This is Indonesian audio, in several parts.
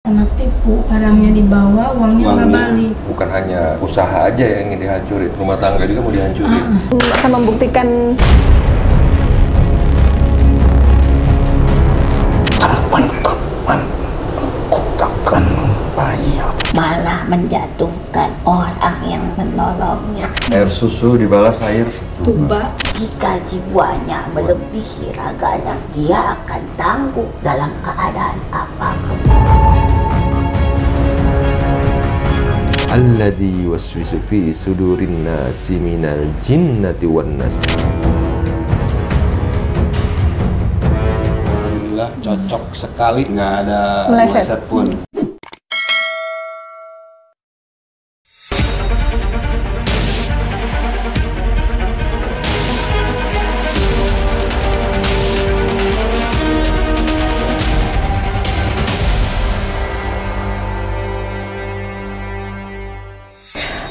Kena tipu, barangnya dibawa, uangnya nggak balik. Bukan hanya usaha aja yang ingin dihancurin, rumah tangga juga mau dihancurin. Akan membuktikan kapan-kapan aku takkan membayar, malah menjatuhkan orang yang menolongnya. Air susu dibalas air Tuba. Jika jiwanya melebihi raganya, dia akan tangguh dalam keadaan apapun. Alladzi yuwaswisu fi sudurin nasi minal jinnati wan nas. Alhamdulillah cocok sekali, nggak ada Meleset. meleset pun.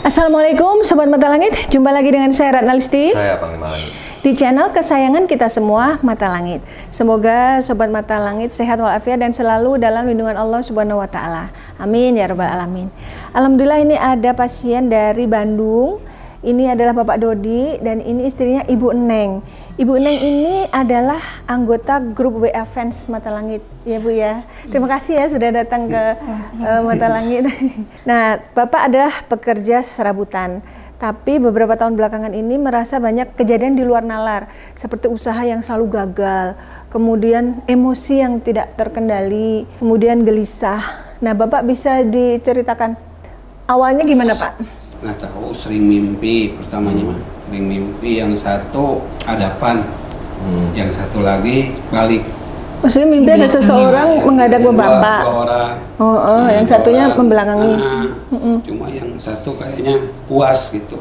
Assalamualaikum Sobat Mata Langit, jumpa lagi dengan saya Ratna Listi Saya Panglima Langit di channel kesayangan kita semua, Mata Langit. Semoga Sobat Mata Langit sehat walafiat dan selalu dalam lindungan Allah Subhanahu wa Ta'ala. Amin ya Rabbal Alamin. Alhamdulillah, ini ada pasien dari Bandung. Ini adalah Bapak Dodi dan ini istrinya Ibu Neng. Ibu Neng ini adalah anggota grup WA Fans Mata Langit, ya Bu ya. Terima kasih ya sudah datang ke Mata Langit. Nah, Bapak adalah pekerja serabutan, tapi beberapa tahun belakangan ini merasa banyak kejadian di luar nalar, seperti usaha yang selalu gagal, kemudian emosi yang tidak terkendali, kemudian gelisah. Nah, Bapak bisa diceritakan awalnya gimana, Pak? Nggak tahu, sering mimpi pertamanya mah. Sering mimpi, yang satu hadapan, yang satu lagi balik. Maksudnya mimpi ada seseorang menghadap ke Bapak. Dua orang. Yang dua satunya orang. membelakangi. Cuma yang satu kayaknya puas gitu.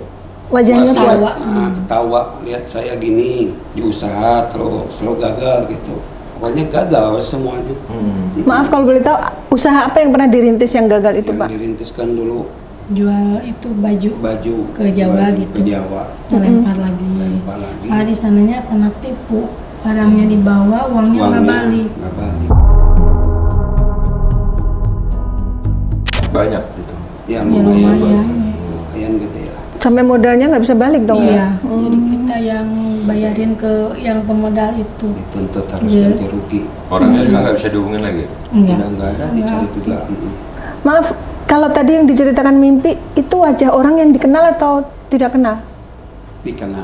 Wajahnya puas. Ketawa, lihat saya gini, di usaha terus selalu gagal gitu. Pokoknya gagal semuanya. Maaf kalau boleh tahu, usaha apa yang pernah dirintis yang gagal itu, Yang Pak? dirintiskan dulu Jual itu baju ke Jawa baju gitu. ke Jawa. Lempar lagi. Lempar lagi. Karena di sananya kena tipu, barangnya dibawa, uangnya nggak balik. Nggak balik. banyak gitu. Ya Ya, lumayan, lumayan. lumayan gede lah. Sampai modalnya nggak bisa balik dong Iya, ya? jadi kita yang bayarin ke yang pemodal itu. Dituntut harus Iya. ganti rugi. Orang desa nggak bisa dihubungin lagi. Enggak. Udah nggak ada, dicari juga. Maaf, kalau tadi yang diceritakan mimpi, itu wajah orang yang dikenal atau tidak kenal? Dikenal.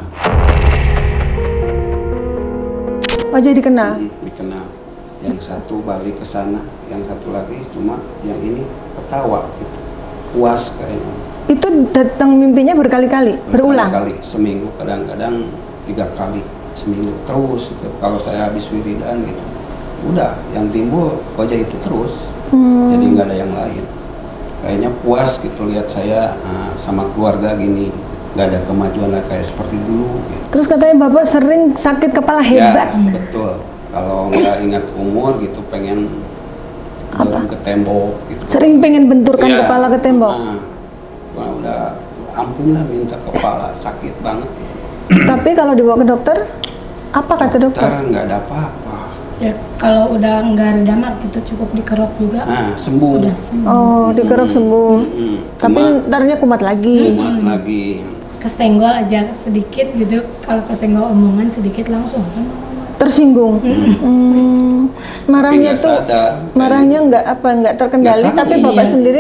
Wajah dikenal? Dikenal. Yang satu balik ke sana, yang satu lagi cuma yang ini ketawa gitu. Puas kayaknya. Itu datang mimpinya berkali-kali, berulang? Berkali-kali, seminggu, kadang-kadang 3 kali seminggu terus gitu. Kalau saya habis wiridan gitu, udah yang timbul wajah itu terus. Jadi nggak ada yang lain. Kayaknya puas gitu lihat saya sama keluarga gini, nggak ada kemajuan lagi kayak seperti dulu gitu. Terus katanya Bapak sering sakit kepala hebat. Ya, betul. Kalau nggak ingat umur gitu, pengen dorong ke tembok gitu. Sering pengen benturkan Ya, kepala ke tembok. Wah, udah ampun lah, minta kepala sakit banget. Tapi kalau dibawa ke dokter, apa kata dokter? Nggak ada apa-apa. Ya, kalau udah nggak ada damar gitu cukup dikerok juga. Nah, sembuh. Udah sembuh. Oh, dikerok sembuh. Tapi ntarnya kumat lagi. Kumat lagi. Kesenggol aja sedikit gitu. Kalau kesenggol omongan sedikit langsung kan. Tersinggung. Marahnya Tapi nggak tuh, sadar. marahnya nggak terkendali, Nggak tahu, tapi Bapak iya. sendiri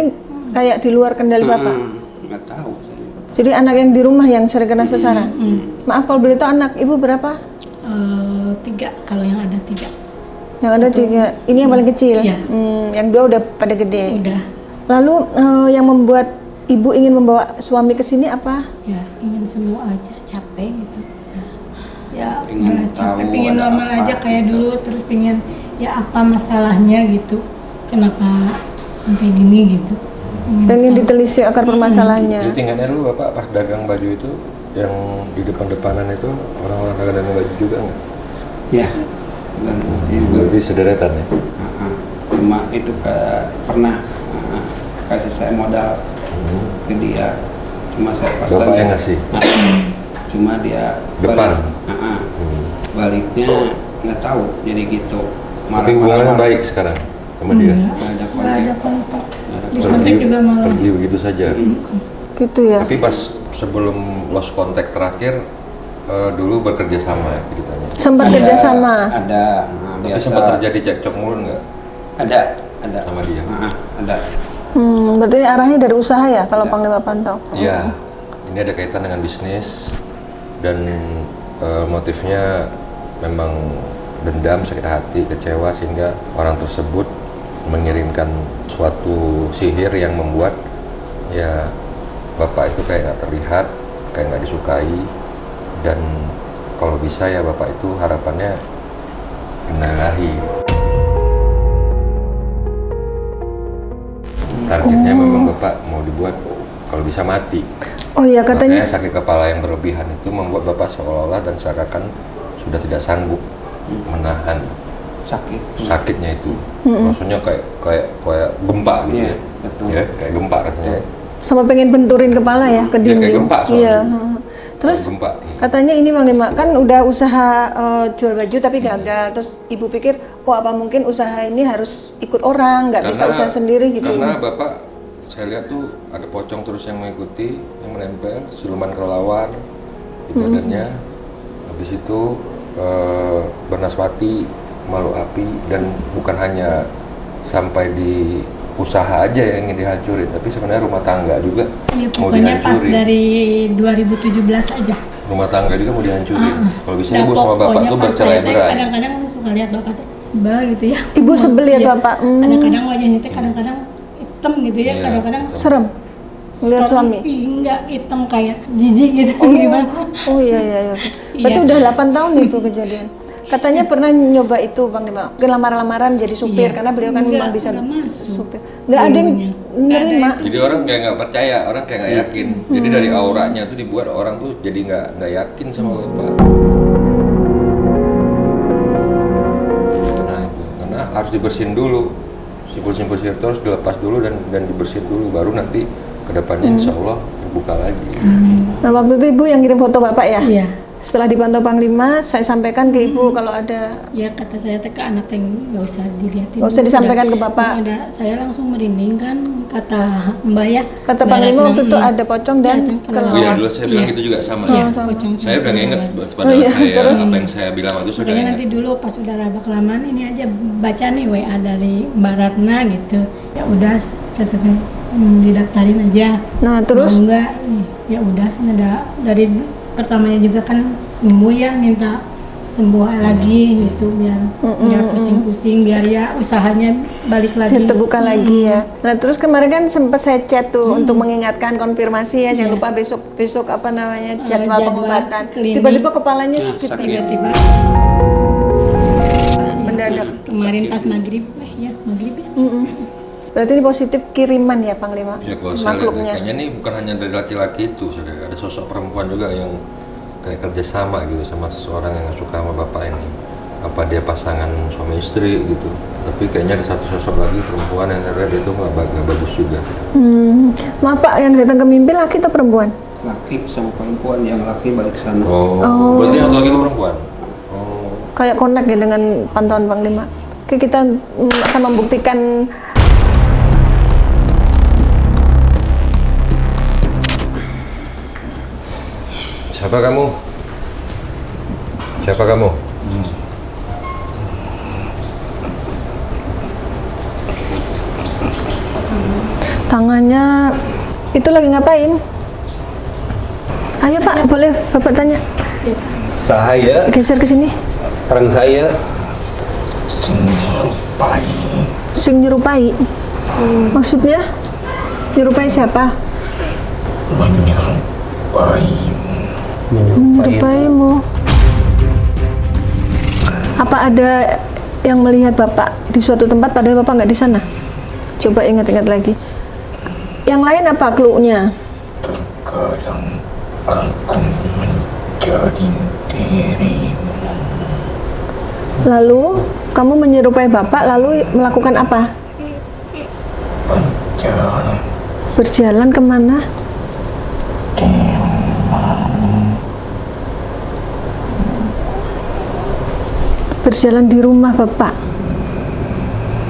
kayak di luar kendali Bapak. Nggak tahu saya. Jadi anak yang di rumah yang sering kena sasaran. Maaf kalau boleh tahu, anak Ibu berapa? 3, kalau yang ada 3. Yang ada 3. Ini yang paling kecil. Iya. Yang 2 udah pada gede. Udah, Lalu yang membuat Ibu ingin membawa suami ke sini apa? ya ingin sembuh aja, capek gitu. Ya Pengen udah capek, tahu pengen ada normal apa aja kayak gitu. dulu. Terus pengen ya apa masalahnya gitu. Kenapa sampai gini gitu. Pengen tahu. ditelisik akar permasalahannya. Jadi tinggalnya dulu Bapak pas dagang baju itu, yang di depan-depanan itu orang-orang dagang baju juga nggak? Ya. Dan juga. Berarti sederetan ya? Cuma itu pernah kasih saya modal ke dia. Cuma saya pas Bapak tanya. yang ngasih? Cuma dia Depan? baliknya nggak tahu, jadi gitu. Tapi hubungannya baik sekarang sama dia? Enggak, Nggak ada nggak ada kontak. juga malah. Pergi begitu saja. Gitu ya. Tapi pas sebelum lost contact terakhir dulu bekerja sama ya ceritanya. Sempat Ada- kerja sama. Ada. Nah, Tapi biasa. sempat terjadi cekcok mulu nggak Ada. sama dia? Ada. Berarti ini arahnya dari usaha ya kalau Panglima pantau? Iya, ini ada kaitan dengan bisnis dan motifnya memang dendam, sakit hati, kecewa sehingga orang tersebut mengirimkan suatu sihir yang membuat ya bapak itu kayak nggak terlihat, kayak nggak disukai, dan kalau bisa ya bapak itu harapannya innalillahi. Targetnya memang bapak mau dibuat kalau bisa mati. Oh iya katanya. Makanya sakit kepala yang berlebihan itu membuat bapak seolah-olah dan seakan-akan sudah tidak sanggup menahan sakitnya itu. Maksudnya kayak gempa gitu Iya, ya. betul. Ya, kayak gempa rasanya. Sama pengen benturin kepala ya ke Iya, dinding. kayak gempa soalnya. Iya. Terus Kayak gempa. katanya ini Panglima kan udah usaha jual baju tapi gagal. Terus ibu pikir, oh apa mungkin usaha ini harus ikut orang, nggak bisa usaha sendiri gitu. Karena bapak saya lihat tuh ada pocong terus yang mengikuti, yang menempel, siluman kelelawar di badannya. Habis itu bernaswati, malu api, dan bukan hanya sampai di usaha aja yang ingin dihancurin, tapi sebenarnya rumah tangga juga Ya, mau pokoknya pas dihancurin. dari 2017 aja. Rumah tangga juga mau dihancurin. Kalau bisa Nah, ibu sama bapak pokoknya tuh pas saya teh bercerai-berai. kadang-kadang suka lihat bapak teh bah gitu ya. Ibu sebel lihat Iya. bapak. Kadang-kadang wajahnya teh kadang-kadang hitam gitu ya, Iya. kadang-kadang Serem. Lihat suami. enggak hitam kayak jijik gitu gimana. Oh iya iya iya. Berarti Iya. udah 8 tahun itu kejadian. Katanya pernah nyoba itu Panglima, mungkin lamar-lamaran jadi supir Iya. karena beliau kan memang bisa Enggak masuk. supir. Nggak ada yang Dulunya. Nggak ada nerima. Jadi orang kayak nggak percaya, orang kayak nggak yakin. Jadi dari auranya tuh dibuat orang tuh jadi nggak yakin sama bapak. Nah itu karena harus dibersihin dulu, simpul-simpul sihir itu harus dilepas dulu dan dibersihin dulu, baru nanti kedepannya insya Allah dibuka lagi. Nah waktu itu ibu yang kirim foto bapak ya? Iya. Setelah dipantau Panglima, saya sampaikan ke ibu kalau ada. Ya kata saya teh ke anak yang nggak usah dilihatin. Nggak usah disampaikan ke bapak. Ada, saya langsung merinding kan kata Mbak ya. Kata Mbak Panglima Ratna, waktu itu ada pocong dan Iya, kelelawar. Iya dulu saya bilang Iya. gitu juga sama Iya, ya. pocong Saya udah nggak inget kelelawar. padahal Oh, iya, saya terus? apa yang saya bilang itu sudah Makanya ingat. nanti dulu pas udah raba kelamaan ini aja baca nih WA dari Mbak Ratna gitu. Ya udah catatan didaftarin aja. Nah terus Mau enggak? Ya udah sih ada dari pertamanya juga kan sembuh ya, minta sembuh lagi gitu biar nggak pusing-pusing, biar ya usahanya balik lagi. biar terbuka lagi ya. Nah terus kemarin kan sempat saya chat tuh untuk mengingatkan konfirmasi ya, jangan lupa besok apa namanya jadwal jadwal pengobatan. klinik. Tiba-tiba kepalanya sakit. Tiba-tiba Mendadak. kemarin pas maghrib, ya maghrib ya. Berarti ini positif kiriman ya Panglima? Ya kalau saya lihat Makhluknya. kayaknya ini bukan hanya dari laki-laki itu, saudara. Ada sosok perempuan juga yang kayak kerjasama gitu sama seseorang yang nggak suka sama bapak ini. Apa dia pasangan suami istri gitu. Tapi kayaknya ada satu sosok lagi perempuan yang saya lihat itu nggak bagus juga. Maaf Pak, yang datang ke mimpi laki atau perempuan? Laki sama perempuan, yang laki balik sana. Oh, berarti yang satu lagi itu perempuan. Oh, Kayak connect ya dengan pantauan Panglima. Oke, kita akan membuktikan. siapa kamu? Siapa kamu? Tangannya itu lagi ngapain? Ayo Pak, boleh Bapak tanya. Saya, Geser ke sini. orang saya Sing nyerupai. Maksudnya nyerupai siapa? Menyerupaimu. Apa ada yang melihat Bapak di suatu tempat padahal Bapak nggak di sana? Coba ingat-ingat lagi. Yang lain apa clue-nya? Kadang aku menjadi dirimu. Lalu kamu menyerupai Bapak lalu melakukan apa? Berjalan Berjalan kemana? Berjalan di rumah Bapak.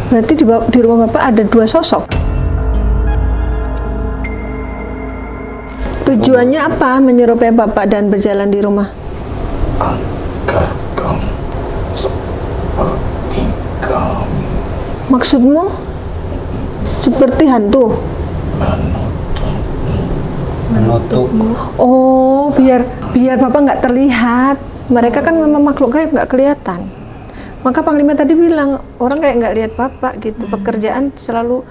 Berarti di rumah Bapak ada dua sosok. Tujuannya apa menyerupai Bapak dan berjalan di rumah? Agar kamu seperti kami. Maksudmu? Seperti hantu? Menutup. Oh, biar Bapak nggak terlihat. Mereka kan memang makhluk gaib, nggak kelihatan. Maka Panglima tadi bilang orang kayak nggak lihat Bapak gitu. Pekerjaan selalu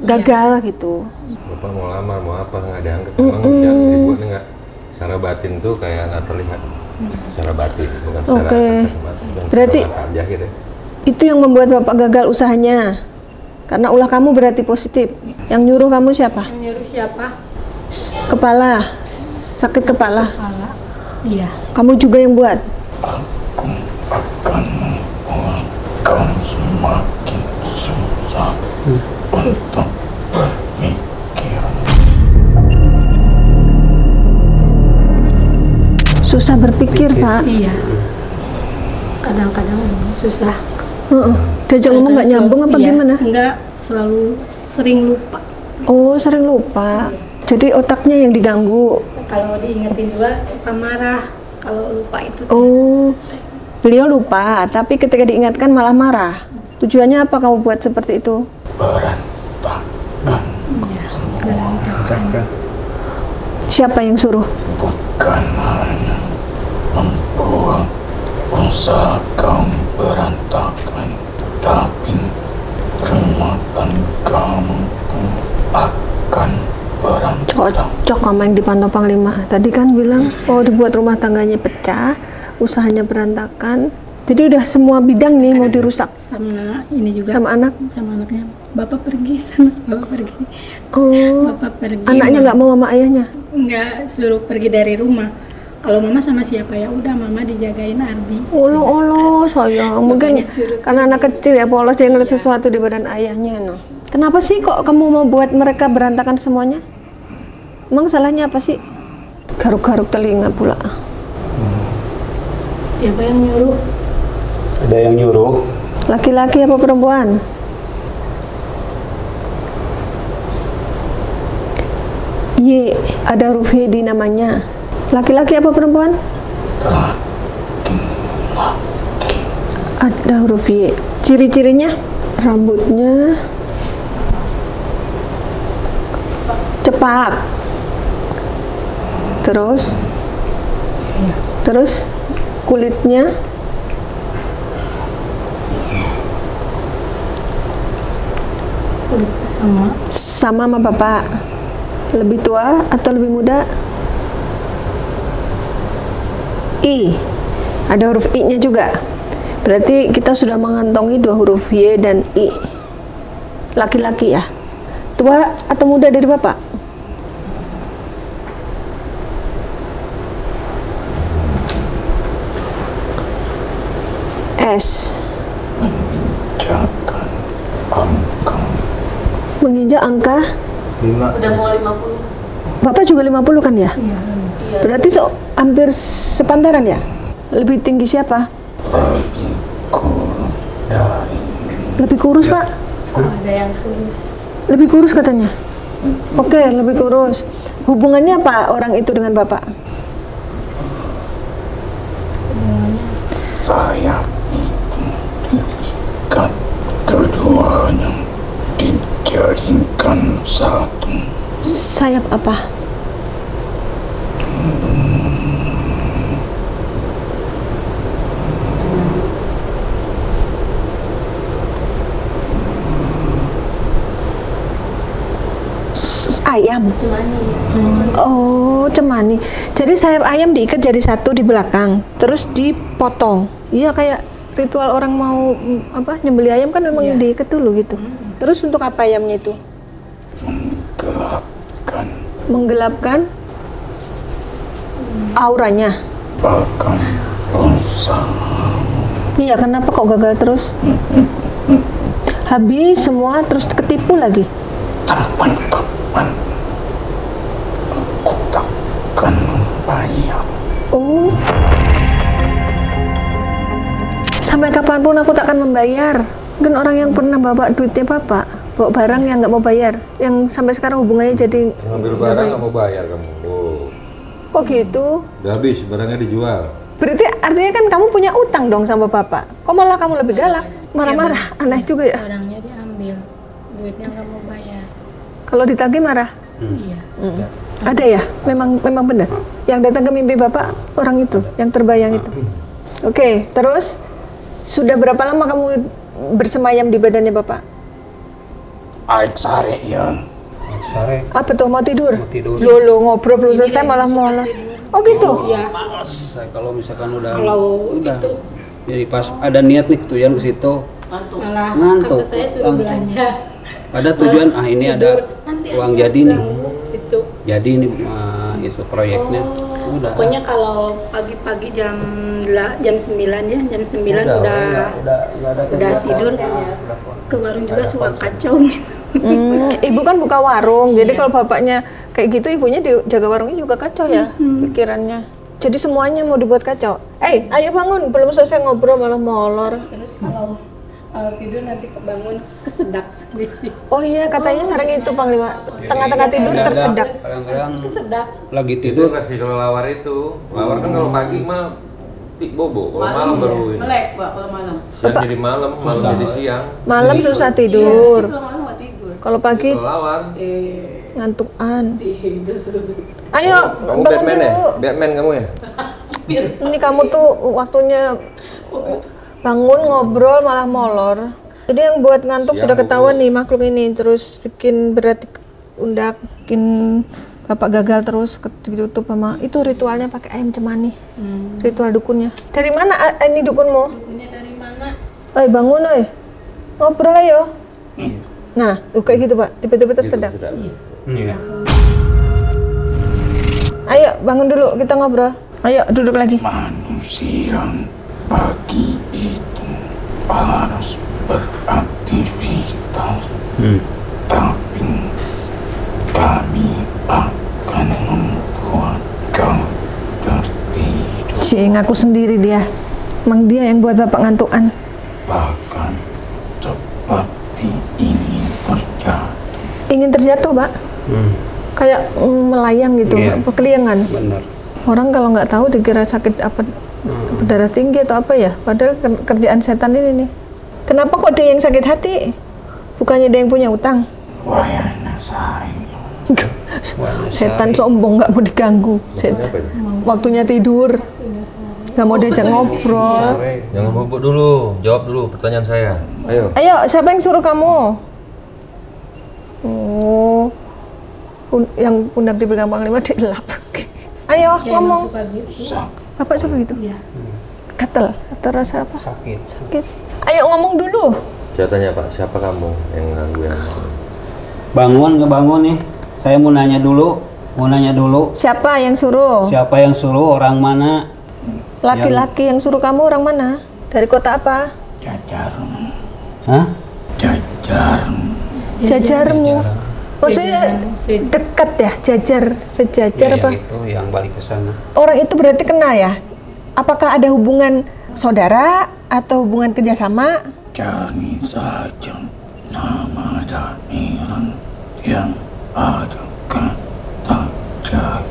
gagal gitu. Bapak mau lamar mau apa nggak dianggap. Emang jangan dibuat nggak. Secara batin tuh kayak nggak terlihat. Secara batin bukan secara kasat. Berarti aja gitu. itu yang membuat Bapak gagal usahanya. Karena ulah kamu berarti positif. Yang nyuruh kamu siapa? Yang nyuruh siapa? Kepala. Sakit kepala. Kepala. Iya. Kamu juga yang buat. Aku akan membuat kamu semakin susah untuk berpikir. Susah berpikir, Pak. Iya. Kadang-kadang susah. Diajak ngomong nggak nyambung apa Iya, gimana? Enggak, selalu sering lupa. Oh, sering lupa. Jadi otaknya yang diganggu. Kalau diingetin juga suka marah. Kalau lupa itu. Oh, beliau lupa, tapi ketika diingatkan malah marah. Tujuannya apa kamu buat seperti itu? Berantakan Iya. semua. Siapa yang suruh? Bukan hanya membuat usaha kamu berantakan, tapi rumah tanggamu pun akan berantakan. Cocok sama yang dipantau Panglima. Tadi kan bilang, oh dibuat rumah tangganya pecah, usahanya berantakan. Jadi udah semua bidang nih mau dirusak. Sama ini juga. Sama anak? Sama anaknya. Bapak pergi sana. Bapak pergi. Oh, Bapak pergi. anaknya nggak mau sama ayahnya? Nggak suruh pergi dari rumah. Kalau mama sama siapa ya udah mama dijagain Arbi. Allah sayang. Mungkin karena anak kecil ya polos dia ngeliat sesuatu di badan ayahnya. No. Kenapa sih kok kamu mau buat mereka berantakan semuanya? Emang salahnya apa sih? Garuk-garuk telinga pula. Siapa yang nyuruh? Ada yang nyuruh. Laki-laki apa perempuan? Y, ada huruf Y di namanya. Laki-laki apa perempuan? Ada huruf Y. Ciri-cirinya? Rambutnya cepak. Terus kulitnya sama bapak. Lebih tua atau lebih muda? I. Ada huruf I-nya juga. Berarti kita sudah mengantongi dua huruf Y dan I. Laki-laki ya. Tua atau muda dari bapak? S. Menginjak angka 5. Udah mau 50. Bapak juga 50 kan ya? Iya. Berarti hampir sepantaran ya? Lebih tinggi siapa? Lebih kurus, Pak? Ada yang kurus. Lebih kurus katanya? Oke, lebih kurus. Hubungannya apa orang itu dengan Bapak? Sayap itu diikat keduanya, dijadikan satu. Sayap apa? Ayam. Cemani. Oh, cemani. Jadi sayap ayam diikat jadi satu di belakang, terus dipotong. Iya, kayak ritual orang mau nyembeli ayam kan memang diikat dulu gitu. Terus untuk apa ayamnya itu? Menggelapkan auranya. Bahkan rusak. Iya, kenapa kok gagal terus? Habis semua terus ketipu lagi. Kapan-kapan aku takkan membayar. Oh. Sampai kapanpun aku takkan membayar. Mungkin orang yang pernah bawa duitnya Bapak. Bawa barang yang nggak mau bayar, yang sampai sekarang hubungannya jadi Ngambil barang nggak mau bayar kamu. Oh. kok gitu? Udah habis, barangnya dijual. Berarti artinya kan kamu punya utang dong sama bapak. Kok malah kamu lebih galak? Marah-marah, aneh juga ya. Barangnya diambil, duitnya nggak mau bayar. Kalau ditagih marah. Iya. Ada ya? Memang benar. Yang datang ke mimpi bapak orang itu, yang terbayang itu. Oke, terus sudah berapa lama kamu bersemayam di badannya bapak? Air sare ya. Sare Apa tuh, mau tidur? mau tidur. Lolo ngobrol belum selesai malah molor. Oh gitu? Iya. Males saya kalau misalkan udah Kalau udah. gitu. Jadi pas ada niat nih tujuan ke situ, Malah Ngantuk. kata saya suruh belanja. ada tujuan ini ada Nanti uang ada jadi nih. Itu. Jadi nih itu proyeknya. Udah. Pokoknya kalau pagi-pagi jam 9 ya, jam 9 udah nggak ada kegiatan. tidur. Ke warung juga suka kacau gitu. Ibu kan buka warung, jadi kalau bapaknya kayak gitu, ibunya jaga warungnya juga kacau ya pikirannya. Jadi semuanya mau dibuat kacau. Ayo bangun, belum selesai ngobrol malah molor. Terus kalau tidur nanti kebangun kesedak sendiri. Oh iya, katanya sering itu Panglima. Tengah-tengah tidur tersedak. Kadang-kadang Kesedak. lagi Itu tidur kasih kalau lawar itu. Lawar kan kalau pagi mah bobo, kalau malam baru ini. Melek, Pak, kalau malam. Siang jadi malam jadi siang. Malam susah tidur. Kalau malam nggak tidur. Kalau pagi Kalau lawar. ngantukan. Tidur. Ayo, Kamu bangun Batman ya? dulu. Batman kamu ya? Ini kamu tuh waktunya bangun ngobrol malah molor. Jadi yang buat ngantuk Siang sudah ketahuan nih makhluk ini, terus bikin berat undak, bikin bapak gagal terus ditutup sama itu ritualnya pakai ayam cemani. Ritual dukunnya. Dari mana ini dukunmu? Ini dari mana? Bangun ngobrol ayo. Nah, kayak gitu Pak, tiba-tiba tersedak. Iya. Ayo bangun dulu kita ngobrol. Ayo duduk lagi. Manusia pagi itu harus beraktivitas, tapi kami akan membuat kau tertidur. Ngaku sendiri dia. Emang dia yang buat bapak ngantukan. Bahkan seperti ingin terjadi. Ingin terjatuh, Pak. Kayak melayang gitu, Iya. kekeliangan. Bener. Orang kalau nggak tahu dikira sakit apa, darah tinggi atau apa ya. Padahal kerjaan setan ini nih. Kenapa kok dia yang sakit hati? Bukannya dia yang punya utang? Wayana saring. Setan sombong nggak mau diganggu. Waktunya tidur. Nggak mau diajak ngobrol. Jangan bubuk dulu, jawab dulu pertanyaan saya. Ayo. Ayo, siapa yang suruh kamu? Oh, yang pundak dipegang Panglima dilap. Ayo ngomong. Suka gitu. Bapak suka gitu? Iya. Gatel atau rasa apa? Sakit. Sakit. Ayo ngomong dulu. Saya tanya Pak, siapa kamu yang ganggu yang Bangun nih. Saya mau nanya dulu. Siapa yang suruh? Siapa yang suruh? Orang mana? Laki-laki yang suruh kamu orang mana? Dari kota apa? Jajar, Hah? jajar. Jajarmu. Maksudnya dekat ya, sejajar apa? Itu yang balik ke sana. Orang itu berarti kenal ya? Apakah ada hubungan saudara atau hubungan kerjasama? Cari saja nama daerah yang ada kata jajar.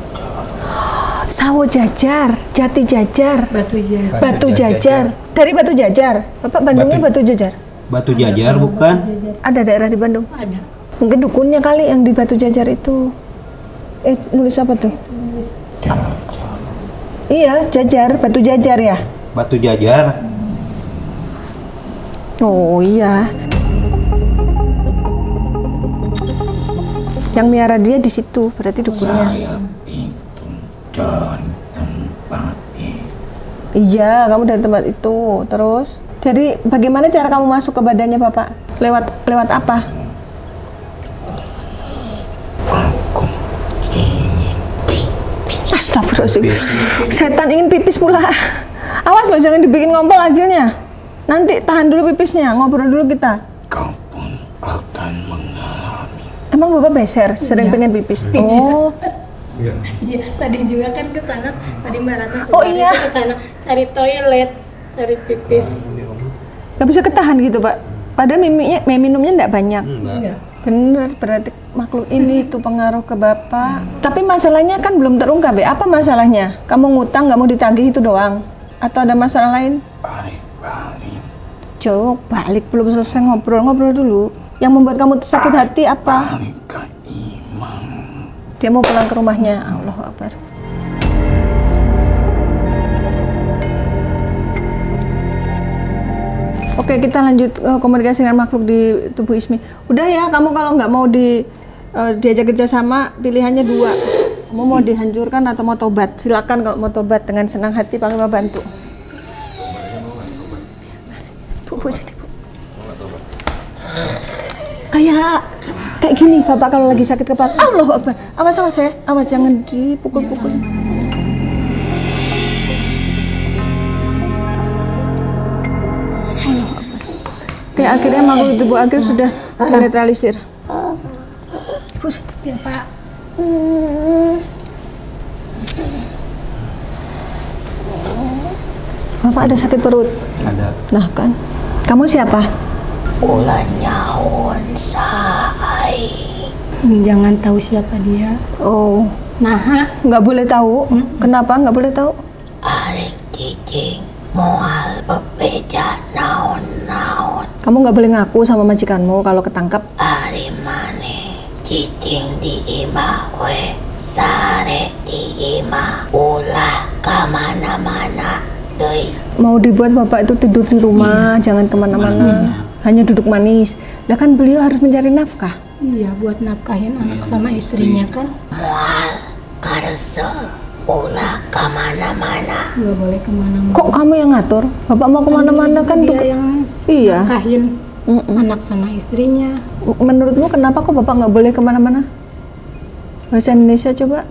Sawo Jajar, Jati Jajar, Batu jas. Batu Jajar. Dari Batu Jajar. Bapak Bandungnya Batu Jajar. Batu Jajar bukan? Ada daerah di Bandung? Ada. Mungkin dukunnya kali yang di Batu Jajar itu. Nulis apa tuh? Iya, Jajar, Batu Jajar ya. Batu Jajar. Oh iya. Yang miara dia di situ, berarti dukunnya. Saya itu dari tempat ini. Iya, kamu dari tempat itu. Terus, jadi bagaimana cara kamu masuk ke badannya Bapak? Lewat apa? Aku ingin Astagfirullahaladzim. Setan ingin pipis pula. Awas loh, jangan dibikin ngompol akhirnya. Nanti tahan dulu pipisnya, ngobrol dulu kita. kau pun akan mengalami. Emang Bapak beser, sering pengen pipis? Oh, Iya, tadi juga kan ke sana, tadi Mbak Ratna Oh, kemarin iya. tuh ke sana cari toilet, cari pipis. nggak bisa ketahan gitu Pak? Padahal minumnya enggak banyak. Enggak. Bener, berarti makhluk ini itu pengaruh ke Bapak. Tapi masalahnya kan belum terungkap ya. Apa masalahnya? Kamu ngutang nggak mau ditagih itu doang? Atau ada masalah lain? Balik. Jauh, balik belum selesai ngobrol dulu. Yang membuat kamu sakit hati apa? Balik ke Imam. Dia mau pulang ke rumahnya. Allahu Akbar. Oke, kita lanjut komunikasi dengan makhluk di tubuh Ismi. Udah ya, kamu kalau nggak mau diajak kerjasama, pilihannya 2. Kamu mau dihancurkan atau mau tobat? Silakan kalau mau tobat, dengan senang hati Panglima bantu. Bu, sini Bu. Kayak gini, Bapak kalau lagi sakit kepala. Allahu Akbar. Awas ya, awas jangan dipukul-pukul. Oke, akhirnya makhluk tubuh Agil sudah ternetralisir. Siapa? Bapak ada sakit perut? Ada. Nah kan, kamu siapa? Ulah nyahon saai. Jangan tahu siapa dia. Oh, Nah, nggak boleh tahu. Kenapa nggak boleh tahu? Arek cicing moal bebeja naon-naon. Kamu nggak boleh ngaku sama majikanmu kalau ketangkap. Ari mane cicing di imah we sare di imah ulah kamana-mana deui. Mau dibuat Bapak itu tidur di rumah, jangan kemana-mana. Hanya duduk manis. Lah kan beliau harus mencari nafkah. iya buat nafkahin anak sama istrinya kan. Moal karesel ulah kamana-mana. Nggak boleh kemana-mana. Kok kamu yang ngatur? Bapak mau kemana-mana kan? Dia yang Iya. nafkahin anak sama istrinya. Menurutmu kenapa kok Bapak nggak boleh kemana-mana? Bahasa Indonesia coba.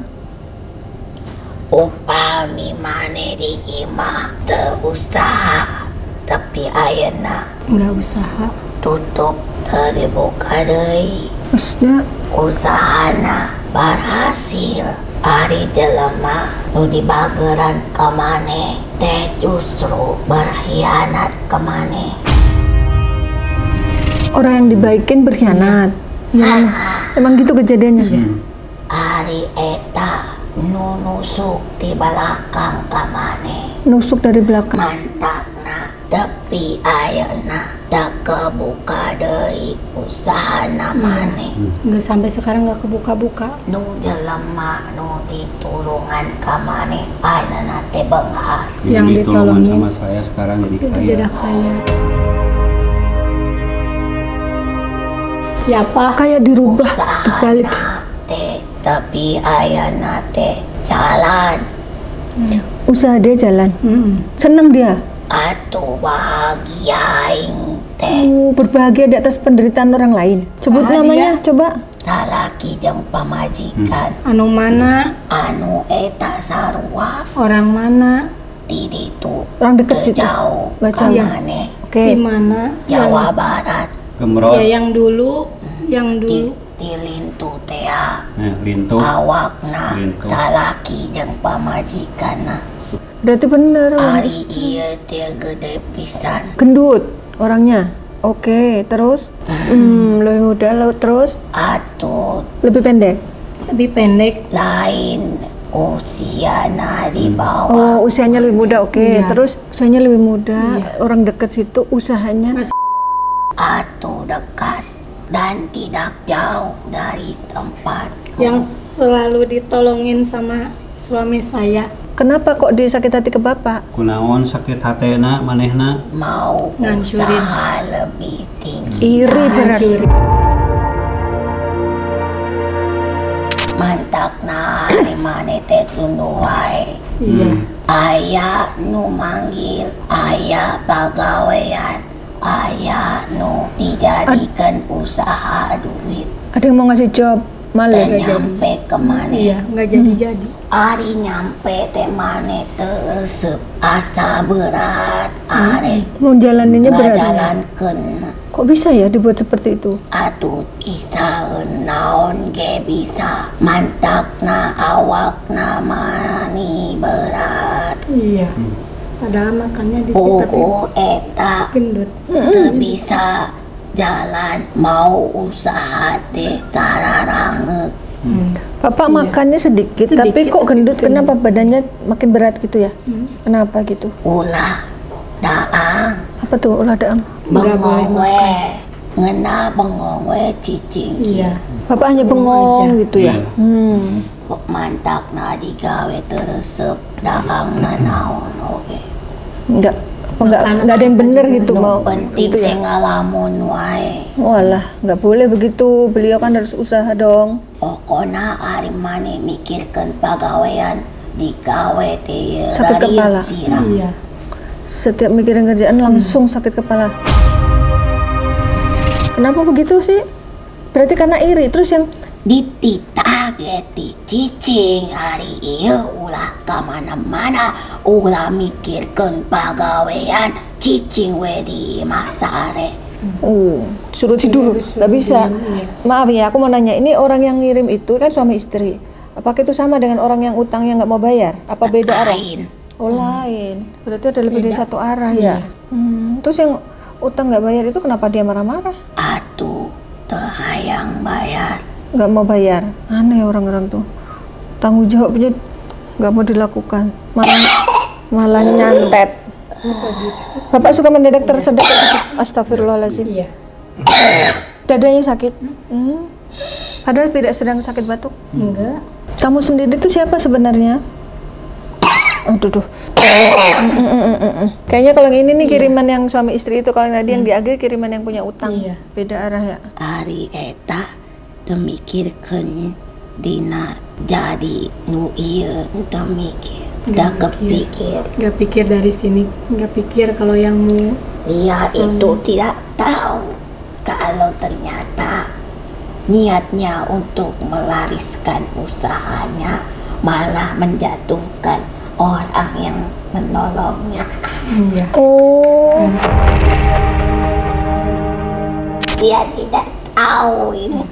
Upami mane di imah teu usaha tapi ayeuna Nggak usaha. tutup teu dibuka deui. Maksudnya Usahana berhasil. Ari jelema nu dibageran ka maneh teh justru berkhianat ke maneh. orang yang dibaikin berkhianat. Emang gitu kejadiannya. Ari eta nu nusuk di belakang ka maneh. Nusuk dari belakang. Mantapna tapi ayeuna teu kebuka deui usahana maneh. Nggak sampai sekarang nggak kebuka-buka. Nu jelema nu ditulungan ka maneh ayeuna teh beunghar. Yang ditolongan ditolongin sama saya sekarang jadi sudah kaya. tidak kaya. Siapa? Kayak dirubah, Usahana dibalik. teh tapi ayeuna teh jalan. Usaha dia jalan. Mm-mm. Senang dia. Atuh bahagia aing teh. Berbahagia di atas penderitaan orang lain. Sebut Saha namanya, dia? coba. Salaki jeung pamajikan Anu mana? anu eta sarua Orang mana? di ditu Orang dekat situ. jauh Nggak ka jauh. maneh Oke. Di mana? Jawa Barat Gemrot, Ya yang dulu, yang dulu. di lintu teh lintu. awakna Lintu. salaki jeung pamajikanna. Berarti bener. Ari ieu teh gede pisan. Gendut orangnya. Oke, terus? Lebih muda, terus? Atuh Lebih pendek? Lebih pendek. lain usiana di bawah. Oh, usianya lebih muda, oke. Iya. Terus usianya lebih muda, orang dekat situ, usahanya Atuh dekat dan tidak jauh dari tempat. Yang selalu ditolongin sama suami saya. kenapa kok dia sakit hati ke Bapak? Kunaon sakit hatena manehna? Mau Ngancurin. usaha lebih tinggi. Iri berarti. Mantakna ari maneh teh tunduh wae. Iya. Aya nu manggil, aya pagawean, aya nu dijadikan usaha duit. Ada yang mau ngasih job, males. Teh nyampe ke maneh. Iya, nggak jadi-jadi. Ari nyampe teh maneh teresep asa berat arek Mau jalaninnya berat. ngajalankeun. Kok bisa ya dibuat seperti itu? Atuh isaeun naon ge bisa mantakna awakna mani berat. Iya. Padahal makannya dikit tapi Pugu eta gendut. teu bisa jalan mau usaha teh sararangek. Bapak makannya sedikit, tapi kok gendut? Kenapa badannya makin berat gitu ya? Kenapa gitu? Ulah daang Apa tuh ulah daang? bengong we ngena bengong we cicing Iya. Bapak hanya bengong gitu ya? kok mantakna digawe teresep daang naon oge. Enggak ada yang bener gitu Nu mau penting gitu teh ya? ngalamun wae. Walah, nggak boleh begitu. Beliau kan harus usaha dong. Pokona ari mane mikirkeun pagawean digawe teh Sakit kepala. sirah. Iya. Setiap mikirin kerjaan langsung sakit kepala. Kenapa begitu sih? Berarti karena iri. Terus yang Dititah geti cicing hari ieu ulah kamana-mana ulah mikirkeun pagawean cicing we di imah sare. suruh tidur, nggak bisa. Maaf ya, aku mau nanya. Ini orang yang ngirim itu kan suami istri. Apakah itu sama dengan orang yang utangnya nggak mau bayar? Apa beda arah? Lain. Oh lain. Berarti ada lebih dari satu arah ya. Terus yang utang nggak bayar itu kenapa dia marah-marah? Atuh teu hayang bayar. Nggak mau bayar. Aneh orang-orang tuh. Tanggung jawabnya nggak mau dilakukan. Malah nyantet. Bapak suka mendadak tersedak gitu. Astagfirullahaladzim. Iya. Dadanya sakit. Padahal tidak sedang sakit batuk. Enggak. Kamu sendiri itu siapa sebenarnya? Aduh. Kayaknya kalau yang ini nih kiriman yang suami istri itu, kalau yang tadi yang di akhir kiriman yang punya utang. Iya. Beda arah ya. Ari eta teu mikirkeun dina jadi nu ieu teu mikir. Da kepikir. Nggak pikir dari sini. Nggak pikir kalau yang mau. Dia itu tidak tahu kalau ternyata niatnya untuk melariskan usahanya malah menjatuhkan orang yang menolongnya. Iya. Oh. Dia tidak tahu ini.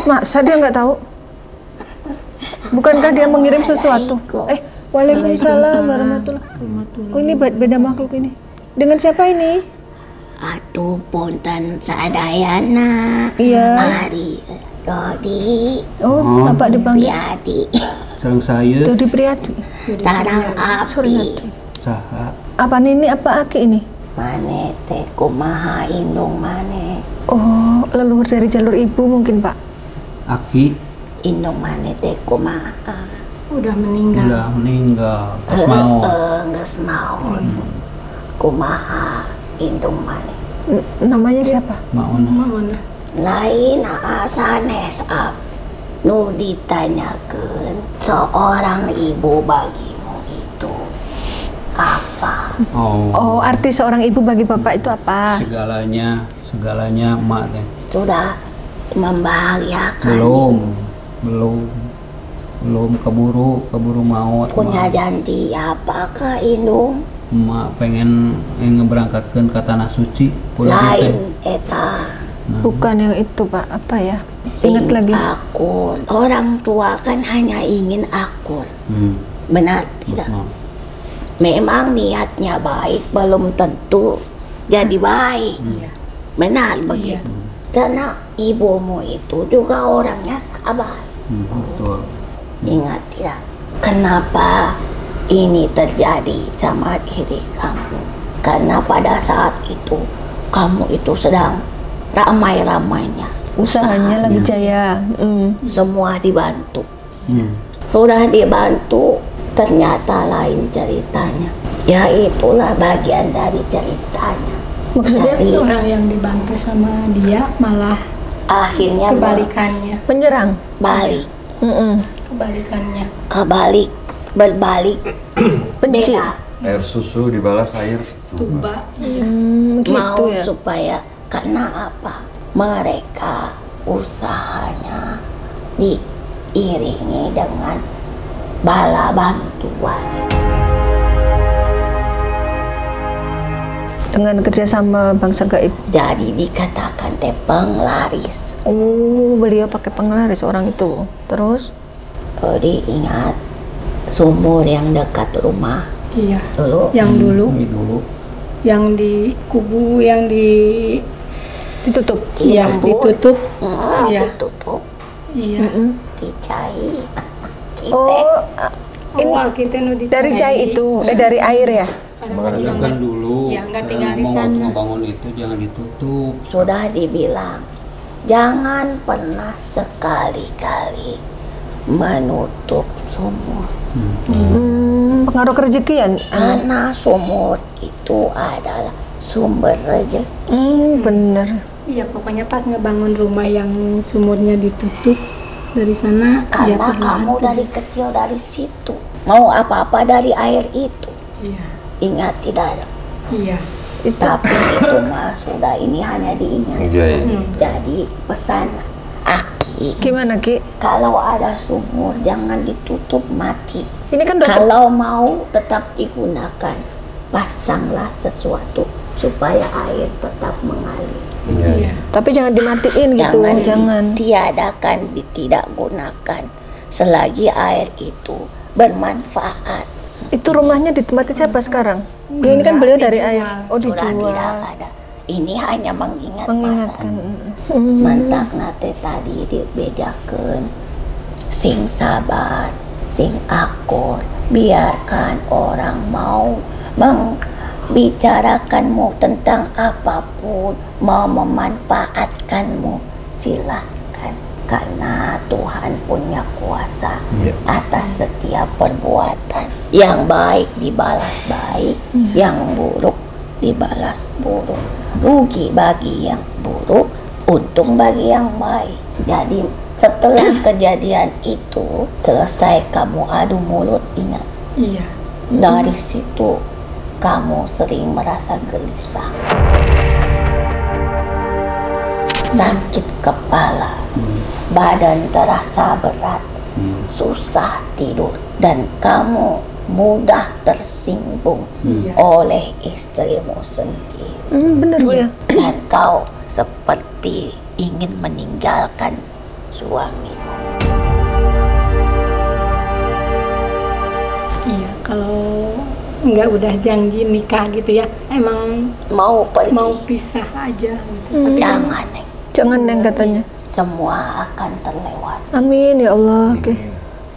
Masa dia nggak tahu? Bukankah dia mengirim sesuatu? Waalaikumsalam warahmatullahi. Oh ini beda makhluk ini. Dengan siapa ini? Aduh punten sadayana. Iya. Mari Dodi Oh, Bapak dipanggil. Priadi Sareng saya Dodi Priadi. tarang Sorry, api saha Apa ini? Apa Aki ini? mane teh kumaha indung mane Oh, leluhur dari jalur ibu mungkin Pak. Aki indung mane teh kumaha Udah meninggal. udah meninggal pas mau geus maot kumaha indung mane Namanya siapa? maona Mana? lain sanes ab nu ditanyakeun seorang ibu bagimu itu apa. Oh, arti seorang ibu bagi Bapak itu apa? segalanya emak teh Sudah membahagiakan belum keburu maut punya emak. janji apakah indung Emak pengen ngeberangkatkeun ka tanah suci pulau teh lain eta Bukan yang itu Pak, apa ya? sing Ingat lagi. akur. Orang tua kan hanya ingin akur. Benar tidak? Memang niatnya baik belum tentu jadi baik. Benar begitu. Karena ibumu itu juga orangnya sabar. betul. Ingat tidak? Kenapa ini terjadi sama diri kamu? Karena pada saat itu kamu itu sedang ramai-ramainya. Usahanya lagi jaya. Semua dibantu. Sudah dibantu, ternyata lain ceritanya. Ya itulah bagian dari ceritanya. Maksudnya Dari Orang yang dibantu sama dia malah akhirnya kebalikannya. penyerang. balik, Kebalikannya. kebalik, berbalik, Benci. beda. Air susu dibalas air tuba. Gitu Mau ya. supaya karena apa? Mereka usahanya diiringi dengan bala bantuan. Dengan kerjasama bangsa gaib. Jadi dikatakan teh penglaris. Oh, beliau pakai penglaris orang itu. Terus? Jadi ingat sumur yang dekat rumah Iya. dulu Yang dulu Ini dulu yang di kubu yang Ditutup. iya ditutup. Iya. Ditutup, Iya. dicai. Oh, Awal kita nu dari cai itu, dari air ya? Sekarang kan udah Kan dulu ya nggak saya tinggal di ngomong waktu sana. ngebangun itu jangan ditutup. Sudah dibilang, jangan pernah sekali-kali menutup sumur. Pengaruh kerejekian. Karena sumur itu adalah sumber rezeki. Bener. Iya, pokoknya pas ngebangun rumah yang sumurnya ditutup dari sana ya Karena perlahan kamu dari kecil dari situ. Mau apa-apa dari air itu. Iya. Ingat tidak? Iya. Tapi itu mah sudah ini hanya diingat. Iya, iya. Jadi pesan Aki, Gimana Ki? kalau ada sumur jangan ditutup mati. Ini kan dokter. Kalau mau tetap digunakan, pasanglah sesuatu supaya air tetap mengalir. Iya. Tapi jangan dimatiin gitu, jangan. Ditiadakan, tidak gunakan selagi air itu bermanfaat. Itu rumahnya ditempati siapa sekarang? Ya, ini kan beliau dari air. Oh, Sudah tidak dijual. ada. Ini hanya mengingat Mengingatkan. masa. Mantak nate tadi dibedakan sing sabar, sing akur. Biarkan orang mau membicarakanmu tentang apapun, mau memanfaatkanmu, silahkan. Karena Tuhan punya kuasa atas setiap perbuatan. Yang baik dibalas baik, yang buruk dibalas buruk. Rugi bagi yang buruk, untung bagi yang baik. Jadi setelah kejadian itu selesai kamu adu mulut, ingat, Iya. dari situ kamu sering merasa gelisah, sakit kepala, badan terasa berat, susah tidur, dan kamu mudah tersinggung oleh istrimu sendiri. Bener Bu ya. Dan kau seperti ingin meninggalkan suamimu. Iya, kalau nggak udah janji nikah gitu ya, emang Mau pergi, mau pisah aja gitu. Tapi jangan, Neng. Jangan Neng katanya. Semua akan terlewat. Amin ya Allah. Oke.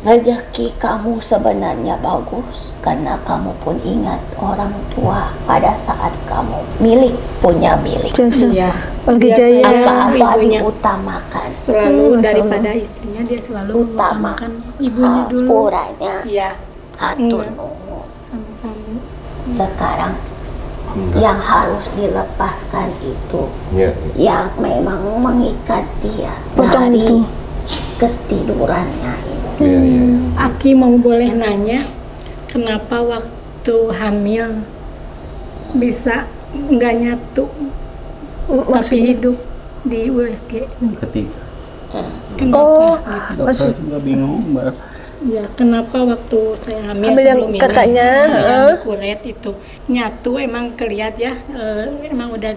Rezeki kamu sebenarnya bagus karena kamu pun ingat orang tua pada saat kamu punya milik. Jasa. iya, Apalagi dia Jaya. sayang Apa-apa ibunya. diutamakan. Selalu Masya daripada istrinya dia selalu mengutamakan ibunya dulu. Puranya Iya, hatur nuhun. sama-sama. Sekarang yang harus dilepaskan itu Iya. yang memang mengikat dia Pocong dari itu. ketidurannya ini. Iya, iya. Aki mau boleh nanya, kenapa waktu hamil bisa nggak nyatu tapi hidup di USG? Ketika Kenapa? Oh, dokter juga bingung, Mbak. Ya, kenapa waktu saya hamil Hamil yang sebelum ini, kakaknya, yang di kuret itu nyatu, emang kelihat ya, emang udah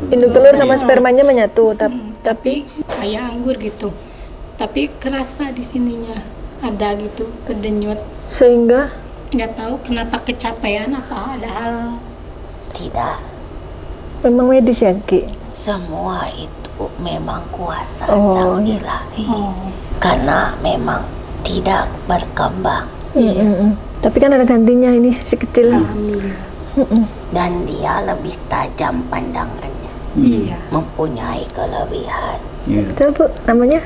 induk telur sama spermanya menyatu, tapi kayak anggur gitu. Tapi kerasa di sininya ada gitu berdenyut. sehingga Nggak tahu kenapa kecapean apa ada hal. Tidak, memang medis ya Ki. semua itu memang kuasa Oh, sang iya. ilahi. Oh, Karena memang tidak berkembang Tapi kan ada gantinya ini si kecil. alhamdulillah. dan dia lebih tajam pandangannya, Iya, mempunyai kelebihan. Iya. Itu Bu namanya?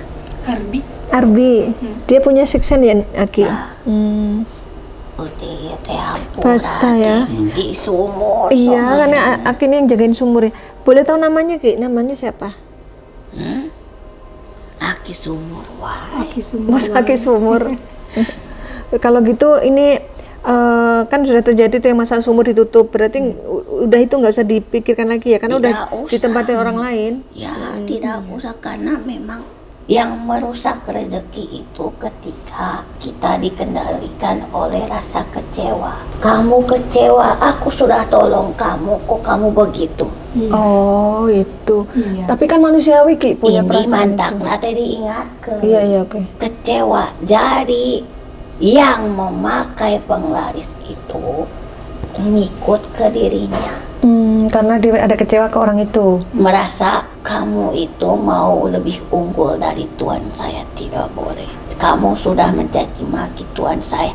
Arbi. Arbi. Dia punya siksen ya Aki. Udah teh hampura Basah ya. di sumur. Iya, soalnya. karena Aki ini yang jagain sumur ya. Boleh tahu namanya Ki? Namanya siapa? Aki sumur wae. Aki sumur. Bos Aki sumur. Kalau gitu ini kan sudah terjadi tuh yang masalah sumur ditutup, berarti udah itu nggak usah dipikirkan lagi ya, karena udah Tidak usah. ditempatin orang lain. Ya tidak usah, karena memang yang merusak rezeki itu ketika kita dikendalikan oleh rasa kecewa. Kamu kecewa, aku sudah tolong kamu, kok kamu begitu? Oh itu. Iya. Tapi kan manusiawi Ki punya Ini perasaan mantak itu. nate diingatkan. Iya iya oke. Kecewa. Jadi yang memakai penglaris itu ngikut ke dirinya. Karena dia ada kecewa ke orang itu. Merasa kamu itu mau lebih unggul dari Tuhan saya, tidak boleh. Kamu sudah mencaci maki Tuhan saya.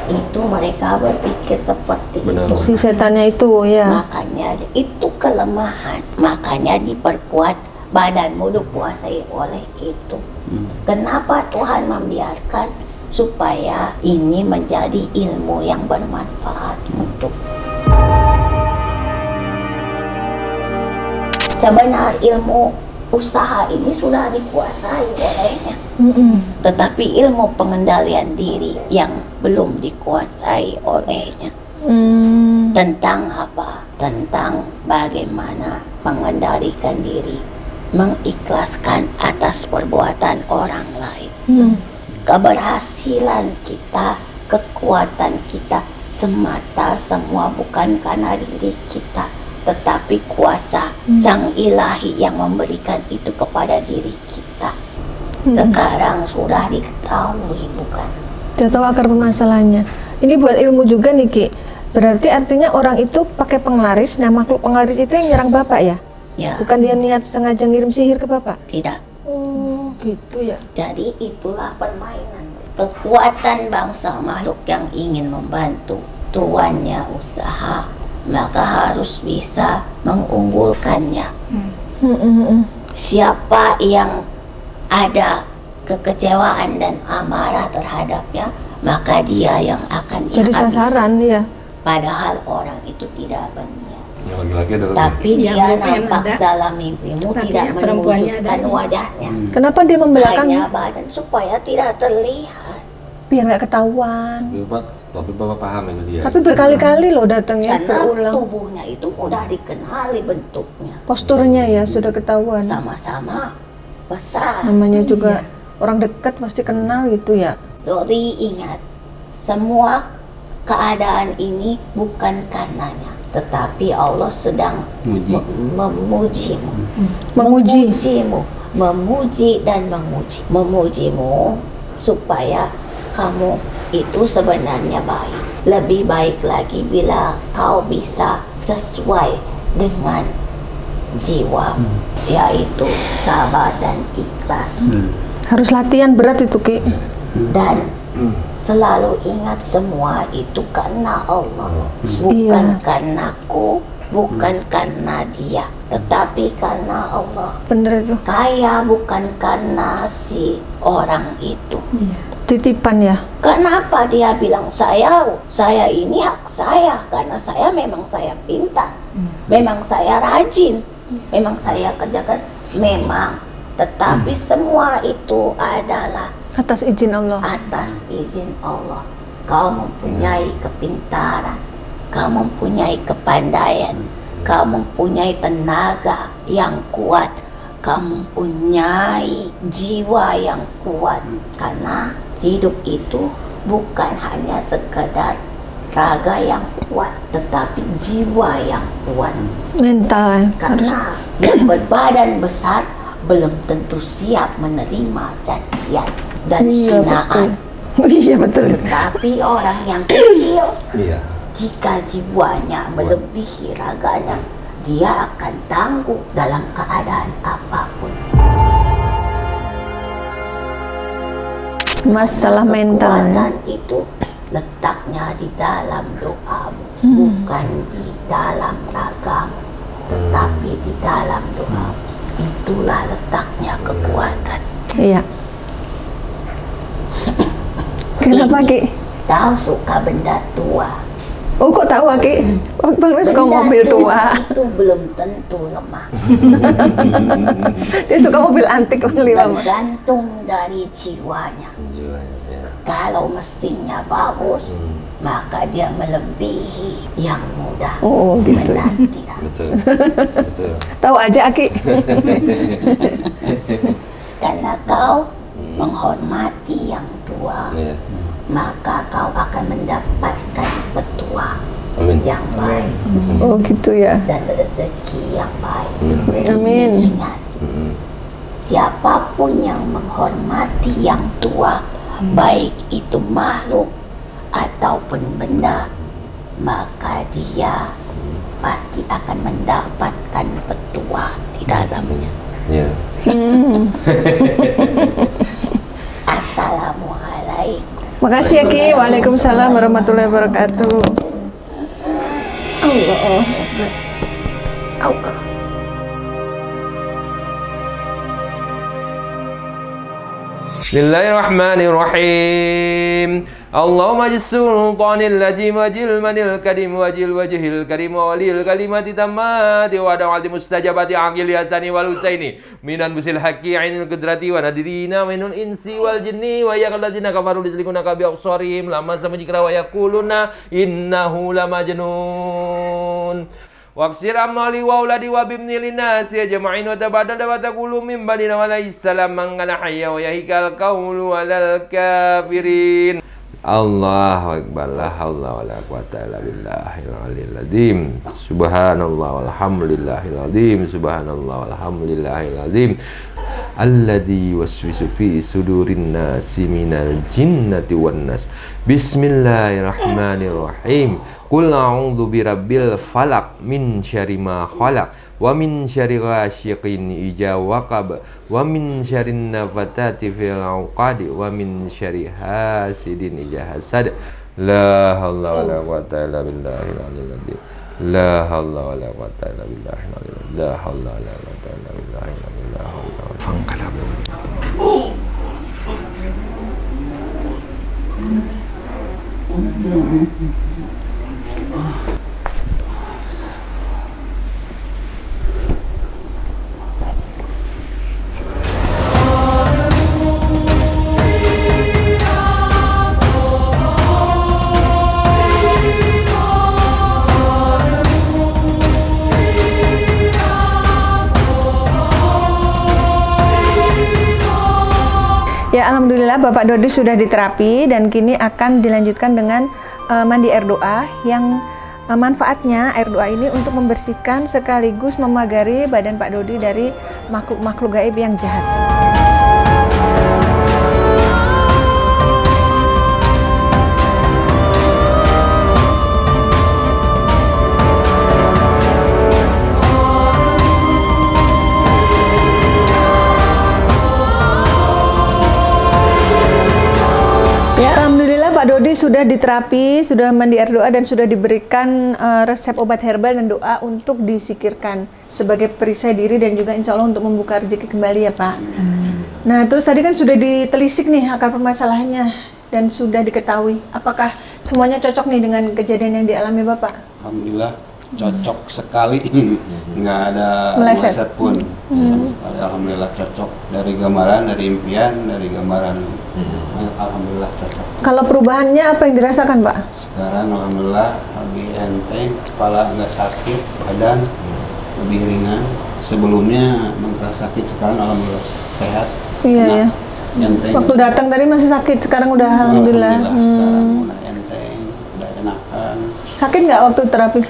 Itu mereka berpikir seperti itu. Si setannya itu ya. Makanya itu kelemahan. Makanya diperkuat, badanmu dikuasai oleh itu. Kenapa Tuhan membiarkan? Supaya ini menjadi ilmu yang bermanfaat untuk sebenarnya. Ilmu usaha ini sudah dikuasai olehnya, tetapi ilmu pengendalian diri yang belum dikuasai olehnya. Tentang apa? Tentang bagaimana mengendalikan diri, mengikhlaskan atas perbuatan orang lain. Keberhasilan kita, kekuatan kita semata semua bukan karena diri kita, tetapi kuasa Sang Ilahi yang memberikan itu kepada diri kita. Sekarang sudah diketahui, bukan? Sudah tahu akar permasalahannya. Ini buat ilmu juga nih Ki. Berarti artinya orang itu pakai penglaris. Nah, makhluk penglaris itu yang nyerang Bapak ya? Ya. Bukan dia niat sengaja ngirim sihir ke Bapak? Tidak. Oh gitu ya. Jadi itulah permainan. Kekuatan bangsa makhluk yang ingin membantu tuannya usaha, maka harus bisa mengunggulkannya. Siapa yang ada kekecewaan dan amarah terhadapnya, maka dia yang akan Jadi dihabisi. sasaran ya. Padahal orang itu tidak berniat. Yang laki-laki adalah Tapi Yang dia mungkin nampak ada, dalam mimpimu tapi tidak yang perempuannya menunjukkan ada. wajahnya. Kenapa dia membelakang? Hanya badan supaya tidak terlihat. Biar nggak ketahuan. tapi Bapak paham ini dia. Tapi berkali-kali loh datangnya Karena berulang. tubuhnya itu mudah dikenali bentuknya. Posturnya ya sudah ketahuan. Sama-sama besar. Namanya juga orang dekat pasti kenal gitu ya. Dori ingat, semua keadaan ini bukan karenanya, tetapi Allah sedang memujimu. Memujimu, memuji dan menguji. Memujimu supaya kamu itu sebenarnya baik. Lebih baik lagi bila kau bisa sesuai dengan jiwamu, yaitu sabar dan ikhlas. Harus latihan berat itu Ki. Dan selalu ingat semua itu karena Allah, bukan karenaku, bukan karena dia, tetapi karena Allah. Bener itu. Kaya bukan karena si orang itu. Titipan ya. Kenapa dia bilang saya ini hak saya, karena memang saya pintar, memang saya rajin, memang saya kerjakan, memang. Tetapi semua itu adalah Atas izin Allah. atas izin Allah. Kau mempunyai kepintaran, kau mempunyai kepandaian, kau mempunyai tenaga yang kuat, kau mempunyai jiwa yang kuat. Karena hidup itu bukan hanya sekedar raga yang kuat, tetapi jiwa yang kuat. Mental. Karena yang berbadan besar belum tentu siap menerima cacian dan hinaan. Iya betul. Tetapi orang yang kecil, Iya. jika jiwanya melebihi raganya, dia akan tangguh dalam keadaan apapun. Masalah mental. Kekuatan itu letaknya di dalam doamu, bukan di dalam ragamu, tetapi di dalam doamu. Itulah letaknya kekuatan. Iya. Kenapa Ki? Tahu suka benda tua. Oh kok tahu Ki? Bang suka Benda mobil tua. itu belum tentu lemah. Dia suka mobil antik kali Mama. Tergantung dari jiwanya. Kalau mesinnya bagus, maka dia melebihi yang mudah. Oh gitu. Benar tidak? Betul. Betul. Tahu aja Ki. Karena kau menghormati yang tua, Iya. maka kau akan mendapatkan petua Amin. yang baik Oh gitu ya. dan rezeki yang baik. Amin. Ingat, siapapun yang menghormati yang tua, baik itu makhluk ataupun benda, maka dia pasti akan mendapatkan petua di dalamnya. Ya. Assalamualaikum. Makasih ya Ki. Waalaikumsalam warahmatullahi wabarakatuh. Allah. Allah. Bismillahirrahmanirrahim. Allahumma sultanil lajim wajil manil kadim wajil wajhil karim walil kalimati tammati wa da'wati mustajabati aqil yasani wal husaini minan busil haqqi ainil qudrati wa nadirina minul insi wal jinni wa yaqalladzina kafaru lislikuna kabi absarihim lamma samajikra wa yaquluna innahu lamajnun. Waksir amali wa uladi wa bibni linasi ajma'in wa tabadal wa taqulu min badina wa laissalam man kana hayya wa yahikal qawlu walal kafirin. Allahu akbar, la haula wala quwata illa billahil aliyil azim. Subhanallah walhamdulillahil azim. Subhanallah walhamdulillahil azim. Alladzi waswisu fi sudurin nasi minal jinnati wan nas. Bismillahirrahmanirrahim. Qul a'udzu birabbil falaq min syarri ma khalaq wa min syarri ghasyiqin idza waqab wa min syarrin nafathati fil 'uqad wa min syarri hasidin idza hasad. La haula wala quwata illa billahil aliyil azim. La haula wala quwata illa billahil aliyil azim. La haula wala quwata illa billahil aliyil azim. La haula wala quwata illa billahil Ya, alhamdulillah Bapak Dodi sudah diterapi dan kini akan dilanjutkan dengan mandi air doa yang manfaatnya air doa ini untuk membersihkan sekaligus memagari badan Pak Dodi dari makhluk-makhluk gaib yang jahat. Pak Dodi sudah diterapi, sudah mandi air doa dan sudah diberikan resep obat herbal dan doa untuk disikirkan sebagai perisai diri dan juga insya Allah untuk membuka rezeki kembali ya Pak. Nah terus tadi kan sudah ditelisik nih akar permasalahannya dan sudah diketahui. Apakah semuanya cocok nih dengan kejadian yang dialami Bapak? Alhamdulillah cocok sekali, nggak ada meleset pun. Sama sekali. Alhamdulillah cocok dari gambaran, dari impian, dari gambaran. Alhamdulillah cocok. Kalau perubahannya apa yang dirasakan Pak? Sekarang alhamdulillah lebih enteng, kepala nggak sakit, badan lebih ringan. Sebelumnya merasa sakit, sekarang alhamdulillah sehat. Iya ya. Enteng. Waktu datang tadi masih sakit, sekarang udah alhamdulillah. Sekarang udah enteng, udah enakan. Sakit nggak waktu terapi?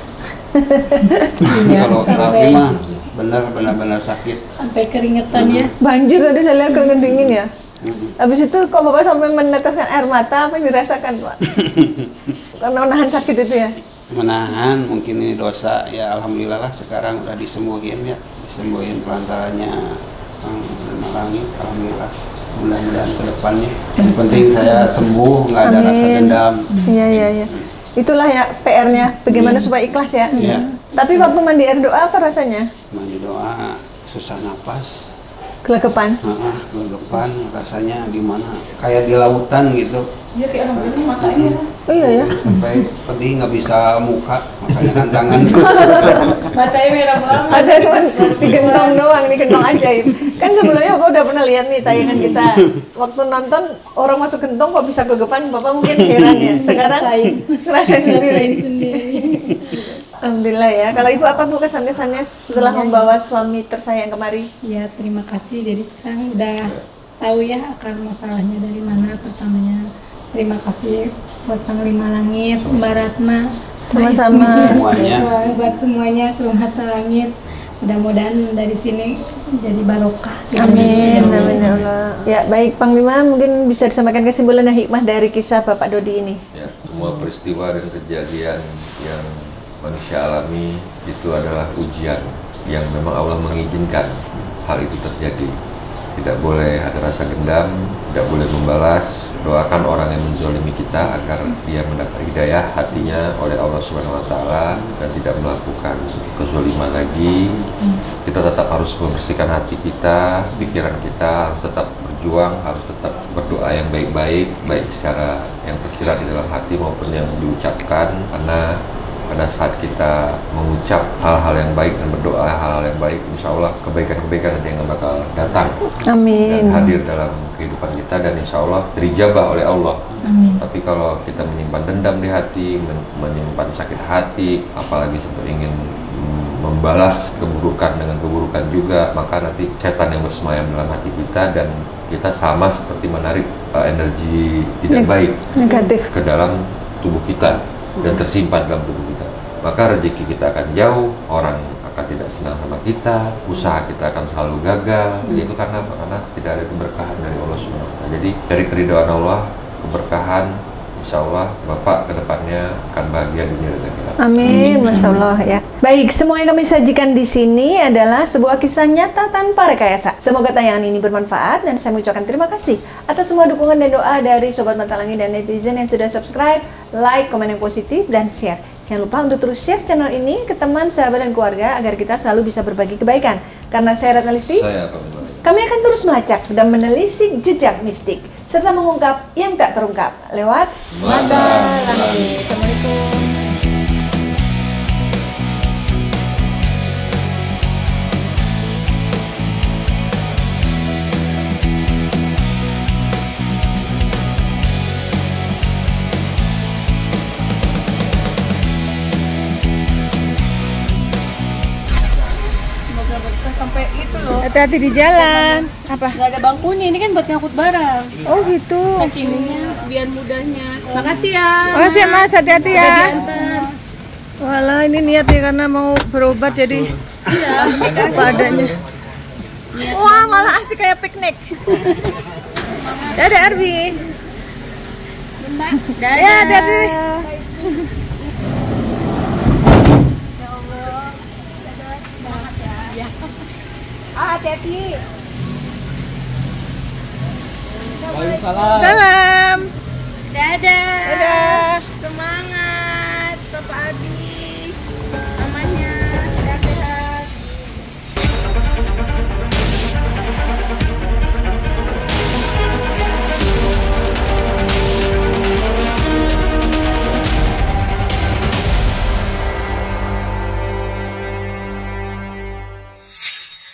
Kalau terapi mah benar-benar sakit. Sampai keringetan ya. Banjir tadi saya lihat keringet dingin ya. Habis itu kok Bapak sampai meneteskan air mata, apa yang dirasakan Pak? Karena menahan sakit itu ya? Menahan, mungkin ini dosa, ya alhamdulillah lah sekarang udah disembuhin ya. Disembuhin pelantarannya langit, alhamdulillah. Mudah-mudahan ke depannya. Yang penting saya sembuh, nggak ada rasa dendam. Iya. Itulah ya PR-nya, bagaimana supaya ikhlas ya. Tapi waktu mandi air doa apa rasanya? Mandi doa, susah napas. Gelegepan? Gelegepan, rasanya gimana? Kayak di lautan gitu. Iya kayak orang ini matanya. Oh iya ya? Sampai pedih nggak bisa muka, makanya kan tangan. Matanya merah banget. Ada cuma digentong doang, digentong ajaib. Kan sebelumnya Bapak udah pernah lihat nih tayangan kita. Waktu nonton orang masuk gentong kok bisa gelegepan, Bapak mungkin heran ya. Sekarang ngerasain sendiri. Alhamdulillah ya. Kalau Ibu apa Bu kesan-kesannya setelah membawa suami tersayang kemari? Ya terima kasih. Jadi sekarang udah tahu ya akar masalahnya dari mana pertamanya. Terima kasih buat Panglima Langit, Mbak Ratna, Sama-sama. Semuanya. buat semuanya ke Rumah Langit. Mudah-mudahan dari sini jadi barokah. Amin, amin ya Allah. Ya baik Panglima, mungkin bisa disampaikan kesimpulan dan hikmah dari kisah Bapak Dodi ini. Ya, semua Semua peristiwa dan kejadian yang manusia alami itu adalah ujian yang memang Allah mengizinkan hal itu terjadi. Tidak boleh ada rasa dendam, tidak boleh membalas. Doakan orang yang menzalimi kita agar dia mendapat hidayah hatinya oleh Allah Subhanahu wa taala dan tidak melakukan kezaliman lagi. Kita tetap harus membersihkan hati kita, pikiran kita, harus tetap berjuang, harus tetap berdoa yang baik-baik, baik secara yang tersirat di dalam hati maupun yang diucapkan, karena pada saat kita mengucap hal-hal yang baik dan berdoa hal-hal yang baik, insya Allah kebaikan-kebaikan nanti yang bakal datang. Amin. Dan hadir dalam kehidupan kita dan insya Allah dijabah oleh Allah. Amin. Tapi kalau kita menyimpan dendam di hati, menyimpan sakit hati, apalagi sampai ingin membalas keburukan dengan keburukan juga, maka nanti setan yang bersemayam dalam hati kita dan kita sama seperti menarik energi tidak baik Negatif. ke dalam tubuh kita dan tersimpan dalam tubuh kita. Maka rezeki kita akan jauh, orang akan tidak senang sama kita, usaha kita akan selalu gagal. Itu karena apa? Karena tidak ada keberkahan dari Allah SWT. Jadi dari keridhaan Allah, keberkahan, insya Allah Bapak kedepannya akan bahagia dunia dan akhirat. Amin, Masya Allah ya. Baik, semua yang kami sajikan di sini adalah sebuah kisah nyata tanpa rekayasa. Semoga tayangan ini bermanfaat dan saya mengucapkan terima kasih atas semua dukungan dan doa dari Sobat Mata Langit dan netizen yang sudah subscribe, like, komen yang positif, dan share. Jangan lupa untuk terus share channel ini ke teman, sahabat, dan keluarga agar kita selalu bisa berbagi kebaikan. Karena saya Ratna Listi, kami akan terus melacak dan menelisik jejak mistik serta mengungkap yang tak terungkap lewat Mata Langit. Assalamualaikum. Sampai itu loh. Hati-hati di jalan. Apa? Nggak ada bangkunya, ini kan buat ngangkut barang. Oh gitu. Sakingnya biar mudahnya. Makasih ya. Makasih ya Mas, hati-hati ya. Udah diantar. Walah, ini niatnya karena mau berobat jadi apa adanya. Wah, malah asik kayak piknik. Dadah Arbi. Dadah. Ya, hati-hati. Hati-hati. Salam. Dadah.